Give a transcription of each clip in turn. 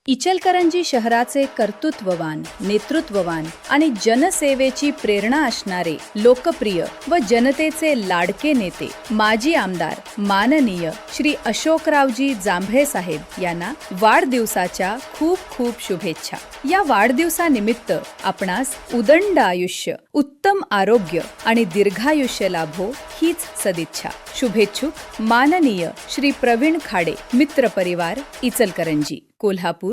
इचलकरंजी शहराचे कर्तृत्ववान, नेतृत्ववान आणि जनसेवेची प्रेरणा असणारे लोकप्रिय व जनतेचे लाडके नेते माजी आमदार माननीय श्री अशोकरावजी जांभळे साहेब यांना वाढदिवसाच्या खूप खूप शुभेच्छा। या वाढदिवसानिमित्त आपणास उदंड आयुष्य, उत्तम आरोग्य आणि दीर्घायुष्य लाभो हीच सदिच्छा। शुभेच्छुक माननीय श्री प्रवीण खाडे, मित्र परिवार, इचलकरंजी, कोल्हापूर।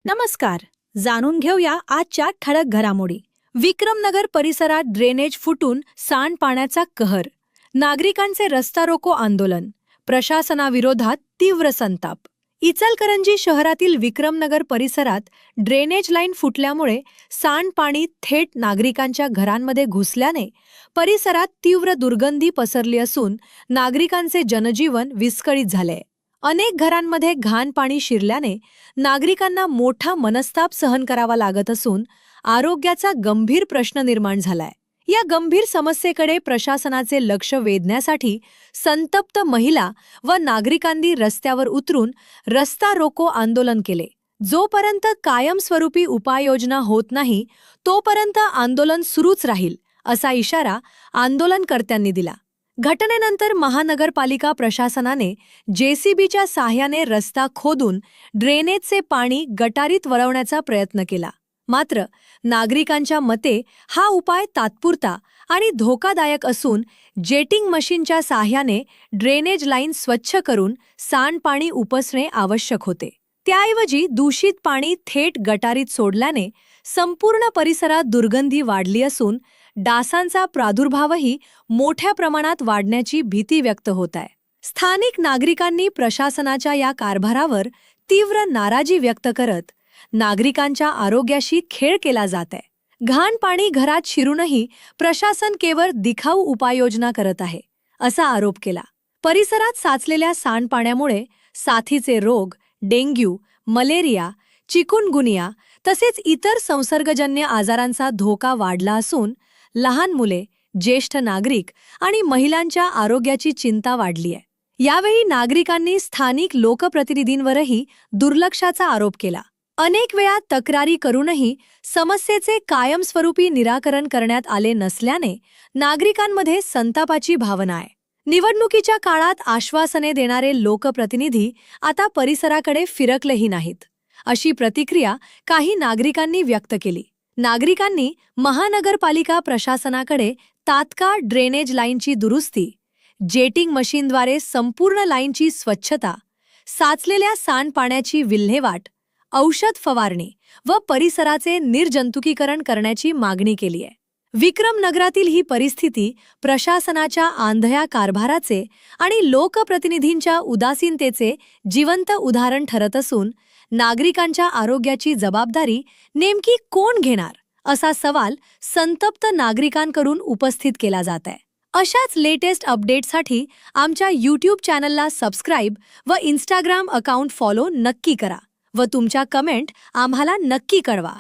नमस्कार, जाणून घेऊया आजच्या ठळक घडामोडी। विक्रमनगर परिसरात ड्रेनेज फुटून सांडपाण्याचा कहर, नागरिकांचे रस्ता रोको आंदोलन, प्रशासनाविरोधात तीव्र संताप। इचलकरंजी शहरातील विक्रमनगर परिसरात ड्रेनेज लाईन फुटल्यामुळे सांडपाणी थेट नागरिकांच्या घरांमध्ये घुसल्याने परिसरात तीव्र दुर्गंधी पसरली असून नागरिकांचे जनजीवन विस्कळीत झाले। अनेक घरांमध्ये घाण पाणी शिरल्याने नागरिकांना मोठा मनस्ताप सहन करावा लागत असून आरोग्याचा गंभीर प्रश्न निर्माण झालाय। या गंभीर समस्येकडे प्रशासनाचे लक्ष वेधण्यासाठी संतप्त महिला व नागरिकांनी रस्त्यावर उतरून रस्ता रोको आंदोलन केले। जोपर्यंत कायमस्वरूपी उपाययोजना होत नाही तोपर्यंत आंदोलन सुरूच राहील, असा इशारा आंदोलनकर्त्यांनी दिला। घटनेनंतर महानगरपालिका प्रशासनाने जेसीबीच्या साहाय्याने रस्ता खोदून ड्रेनेजचे पाणी गटारीत वळवण्याचा प्रयत्न केला। मात्र नागरिकांच्या मते हा उपाय तात्पुरता आणि धोकादायक असून जेटिंग मशीनच्या साहाय्याने ड्रेनेज लाईन स्वच्छ करून सांडपाणी उपसणे आवश्यक होते। त्याऐवजी दूषित पाणी थेट गटारीत सोडल्याने संपूर्ण परिसरात दुर्गंधी वाढली असून डासांचा प्रादुर्भावही मोठ्या प्रमाणात वाढण्याची भीती व्यक्त होत आहे। स्थानिक नागरिकांनी प्रशासनाच्या या कारभारावर तीव्र नाराजी व्यक्त करत नागरिकांच्या आरोग्याशी खेळ केला जात आहे। घाण पाणी घरात शिरूनही प्रशासन केवळ दिखाऊ उपाययोजना करत आहे, असा आरोप केला। परिसरात साचलेल्या सांडपाण्यामुळे साथीचे रोग, डेंग्यू, मलेरिया, चिकुनगुनिया तसेच इतर संसर्गजन्य आजारांचा धोका वाढला असून लहान मुले, ज्येष्ठ नागरिक आणि महिलांच्या आरोग्याची चिंता वाढली आहे। यावेळी नागरिकांनी स्थानिक लोकप्रतिनिधींवरही दुर्लक्षाचा आरोप केला। अनेक वेळा तक्रारी करूनही समस्येचे कायमस्वरूपी निराकरण करण्यात आले नसल्याने नागरिकांमध्ये संतापाची भावना आहे। निवडणुकीच्या काळात आश्वासने देणारे लोकप्रतिनिधी आता परिसराकडे फिरकलेही नाहीत, अशी प्रतिक्रिया काही नागरिकांनी व्यक्त केली। नागरिकांनी महानगरपालिका प्रशासनाकडे तात्काळ ड्रेनेज लाईनची दुरुस्ती, जेटिंग मशीनद्वारे संपूर्ण लाईनची स्वच्छता, साचलेल्या सांडपाण्याची विल्हेवाट, औषध फवारणी व परिसराचे निर्जंतुकीकरण करण्याची मागणी केली आहे। विक्रमनगरातील ही परिस्थिती प्रशासनाच्या आंधळ्या कारभाराचे आणि लोकप्रतिनिधींच्या उदासीनतेचे जिवंत उदाहरण ठरत असून नागरिकांच्या आरोग्याची जबाबदारी नेमकी कोण घेणार, असा सवाल संतप्त नागरिकांकडून उपस्थित केला जात आहे। अशाच लेटेस्ट अपडेट्ससाठी आमच्या YouTube चॅनलला सबस्क्राईब व Instagram अकाउंट फॉलो नक्की करा व तुमच्या कमेंट आम्हाला नक्की कळवा।